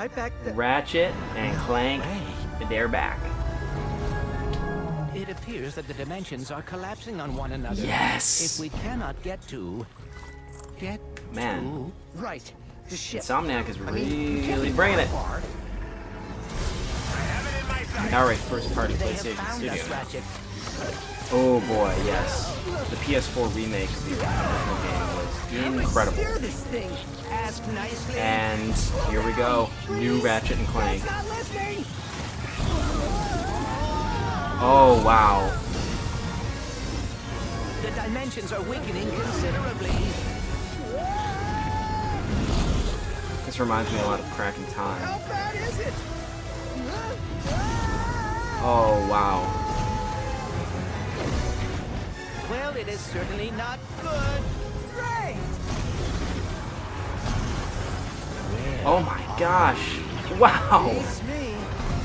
right back there. Ratchet and Clank, they're back. It appears that the dimensions are collapsing on one another. Yes. If we cannot get to... Man. Right. The ship. Insomniac is really bringing it. Alright, first party PlayStation Studio. Oh boy, yes. The PS4 remake of the original game was incredible. This thing. Ask nicely. And here we go. New Ratchet and Clank. Not listening. Oh wow. The dimensions are weakening considerably. This reminds me a lot of Cracking Time. How bad is it? Oh wow. Well, it is certainly not good. Great. Oh my gosh. Wow. It's me.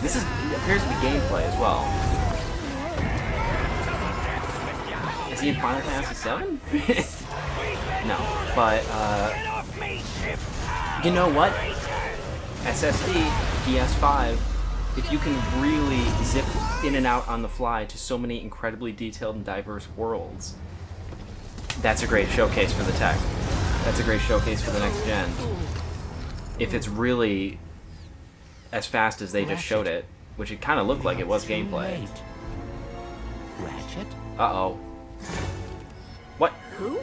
This appears to be gameplay as well. Is he in Final Fantasy 7? No, but you know what? SSD, PS5, if you can really zip in and out on the fly to so many incredibly detailed and diverse worlds, that's a great showcase for the tech. That's a great showcase for the next gen. If it's really as fast as they just showed it, which it kind of looked like it was gameplay. Ratchet? Uh-oh. What? Who?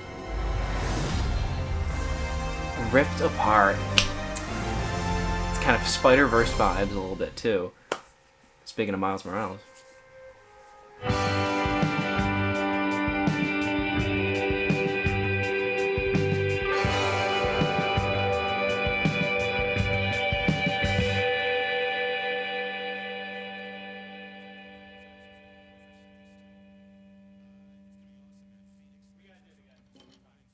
Rift Apart. It's kind of Spider-Verse vibes a little bit, too. Speaking of Miles Morales.